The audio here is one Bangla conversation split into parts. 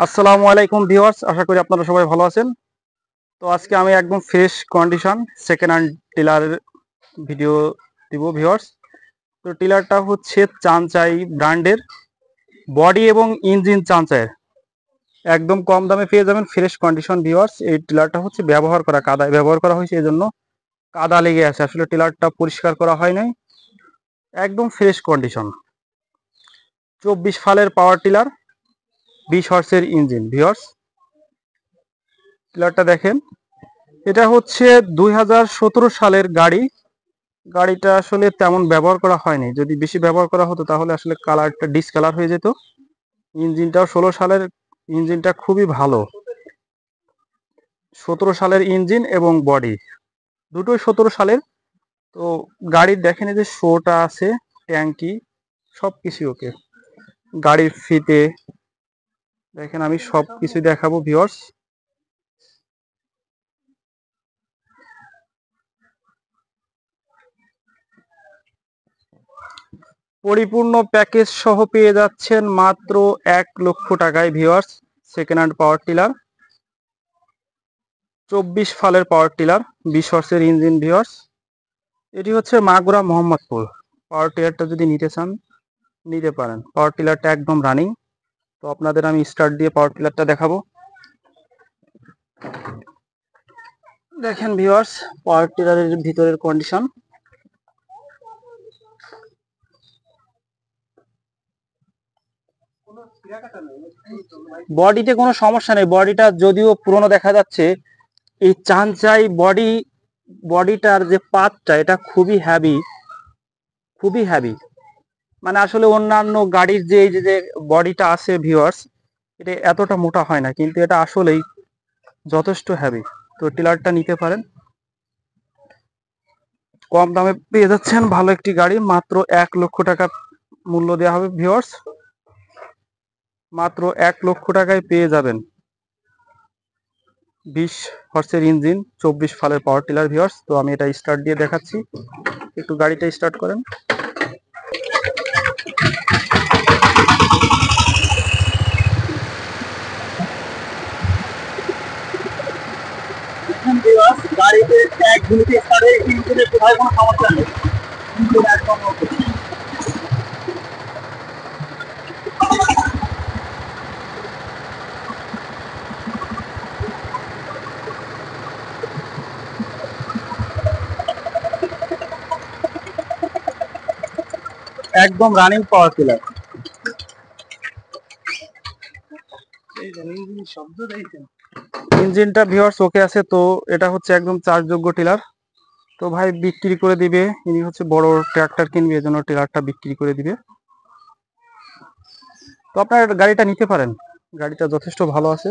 আসসালামু আলাইকুম ভিউয়ার্স, আশা করি আপনারা সবাই ভালো আছেন। তো আজকে আমি একদম ফ্রেশ কন্ডিশন সেকেন্ড হ্যান্ড টিলারের ভিডিও দিব ভিউয়ার্স। তো টিলারটা হচ্ছে চানচাই ব্র্যান্ডের, বডি এবং ইঞ্জিন চানচাইয়ের, একদম কম দামে পেয়ে যাবেন ফ্রেশ কন্ডিশন ভিউয়ার্স। এই টিলারটা হচ্ছে ব্যবহার করা, কাদায় ব্যবহার করা হয়েছে, এই জন্য কাদা লেগে আছে, আসলে টিলারটা পরিষ্কার করা হয় নাই। একদম ফ্রেশ কন্ডিশন, 24 ফালের পাওয়ার টিলার, 20 হর্সের ইঞ্জিন ভিউয়ার্স। টিলারটা দেখেন, এটা হচ্ছে 2017 সালের গাড়ি। গাড়িটা আসলে তেমন ব্যবহার করা হয়নি, যদি বেশি ব্যবহার করা হতো তাহলে আসলে কালারটা ডিসকালার হয়ে যেত। ইঞ্জিনটাও 16 সালের, ইঞ্জিনটা খুবই ভালো। 17 সালের ইঞ্জিন এবং বডি দুটোই 17 সালের। তো গাড়ির দেখেন এই যে শোটা আছে, ট্যাঙ্কি সব কিছু ওকে। গাড়ির ফিতে দেখেন, আমি সব কিছু দেখাবো ভিউয়ার্স। পরিপূর্ণ প্যাকেজ সহ পেয়ে যাচ্ছেন মাত্র 1 লক্ষ টাকায় viewers. Second hand power tiller, 24 ফালের পাওয়ার টিলার, 20 হর্সের ইঞ্জিন ভিউয়ার্স। এটি হচ্ছে মাগুরা মোহাম্মদপুর। পাওয়ার টিলারটা যদি নিতে চান নিতে পারেন, পাওয়ার টিলারটা একদম রানিং। তো আপনাদের আমি স্টার্ট দিয়ে পাওয়ার টিলারটা দেখাবো। দেখেন ভিউয়ার্স, পাওয়ার টিলারের ভিতরের কন্ডিশন। বডিতে কোনো সমস্যা নেই, বডিটা যদিও পুরনো দেখা যাচ্ছে। এই চানচাই বডিটার যে পাতটা, এটা খুবই হ্যাভি, খুবই হ্যাভি। মানে আসলে অন্যান্য গাড়ির যে এই যে বডিটা আছে ভিউয়ার্স, এটা এতটা মোটা হয় না, কিন্তু এটা আসলেই যথেষ্ট হ্যাভি। তো টিলারটা নিতে পারেন, কম দামে পেয়ে যাচ্ছেন ভালো একটি গাড়ি। মাত্র 1 লক্ষ টাকা মূল্য দেওয়া হবে ভিউয়ার্স, মাত্র 1 লক্ষ টাকায় পেয়ে যাবেন 20 হর্সের ইঞ্জিন, 24 ফালের পাওয়ার টিলার ভিউয়ার্স। তো আমি এটা স্টার্ট দিয়ে দেখাচ্ছি, একটু গাড়িটা স্টার্ট করেন। গাড়িতে ট্যাগগুলিতে স্টার্টে ইঞ্জিনে কোথায় কোনো সমস্যা নেই, ইঞ্জিন একদম ওকে। একদম রানিং পাওয়ার টিলার। ইঞ্জিনটা ভিউয়ার্স ওকে আছে। তো এটা হচ্ছে একদম চার্জযোগ্য টিলার। তো ভাই বিক্রি করে দিবে, ইনি হচ্ছে বড় ট্রাক্টর কিনবে, এজন্য টিলারটা বিক্রি করে দিবে। তো আপনার গাড়িটা নিতে পারেন, গাড়িটা যথেষ্ট ভালো আছে।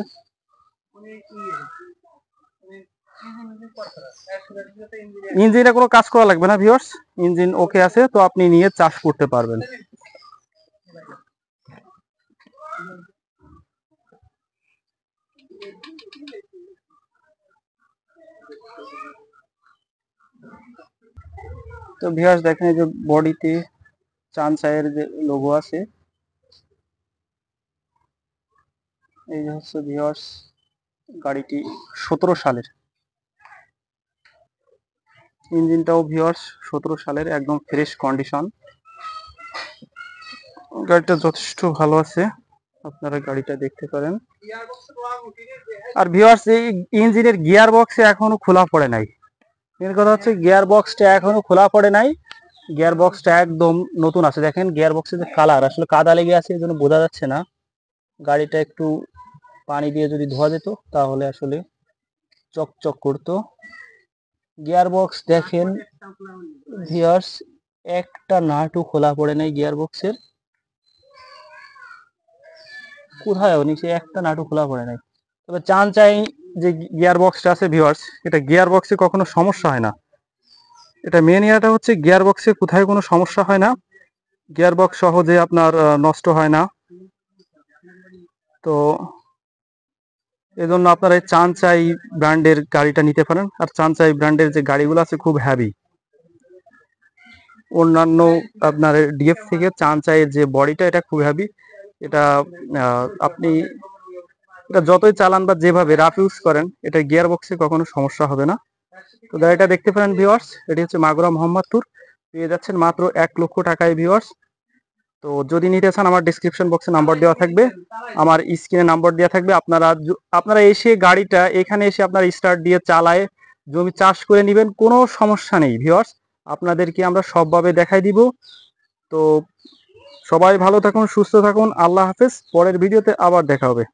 ইঞ্জিনে কোনো কাজ করা লাগবে না ভিউয়ার্স, ইঞ্জিন ওকে আছে, তো আপনি নিয়ে চাষ করতে পারবেন। তো ভিউয়ার্স দেখেন, এই যে বডিতে চানচাইয়ের যে লোগো আছে, এই যে হচ্ছে ভিউয়ার্স গাড়িটি 17 সালের। ইঞ্জিনটাও ভিউয়ার্স 17 সালের, একদম ফ্রেশ কন্ডিশন। গাড়িটা যথেষ্ট ভালো আছে, আপনারা গাড়িটা দেখতে পারেন। আর ভিউয়ার্স এই ইঞ্জিনের গিয়ার বক্সে এখনো খোলা পড়ে নাই। এর কথা হচ্ছে গিয়ার বক্সটা এখনো খোলা পড়ে নাই, গিয়ার বক্সটা একদম নতুন আছে। দেখেন গিয়ার বক্সের যে কালার, আসলে কাদা লেগে আছে এই জন্য বোঝা যাচ্ছে না। গাড়িটা একটু পানি দিয়ে যদি ধোয়া যেত তাহলে আসলে চকচক করতো। গিয়ার বক্স দেখেন ভিউয়ার্স, একটা নাটও খোলা পড়ে নাই গিয়ার বক্সের, কোথায় নিচে একটা নাটও খোলা পড়ে নাই। তবে চাই যে গিয়ার বক্সটা আছে ভিউয়ার্স, এটা গিয়ার বক্সে কখনো সমস্যা হয় না। এটা মেন ইয়াটা হচ্ছে গিয়ার বক্সে কোথায় কোনো সমস্যা হয় না, গিয়ার বক্স সহজে আপনার নষ্ট হয় না। তো এজন্য আপনারা এই চাই ব্র্যান্ডের গাড়িটা নিতে পারেন। আর চাই ব্র্যান্ডের যে গাড়িগুলো আছে খুব হ্যাভি, অন্যান্য আপনার ডিএফ থেকে চাইয়ের যে বডিটা, এটা খুব হ্যাভি। এটা আপনি এটা যতই চালান বা যেভাবে রাফ ইউজ করেন, এটা গিয়ার বক্সে কখনো সমস্যা হবে না। তো গাড়িটা দেখতে পারেন ভিউয়ার্স, এটি হচ্ছে মাগুরা মোহাম্মদপুর, পেয়ে যাচ্ছেন মাত্র 1 লক্ষ টাকায় ভিউয়ার্স। তো যদি নিতে চান আমার ডিসক্রিপশন বক্সে নাম্বার দেওয়া থাকবে, আমার স্ক্রিনে নাম্বার দেওয়া থাকবে। আপনারা এসে গাড়িটা এখানে এসে আপনারা স্টার্ট দিয়ে চালায় জমি চাষ করে নেবেন, কোনো সমস্যা নেই ভিউয়ার্স। আপনাদেরকে আমরা সবভাবে দেখাই দিব। তো সবাই ভালো থাকুন, সুস্থ থাকুন, আল্লাহ হাফেজ। পরের ভিডিওতে আবার দেখা হবে।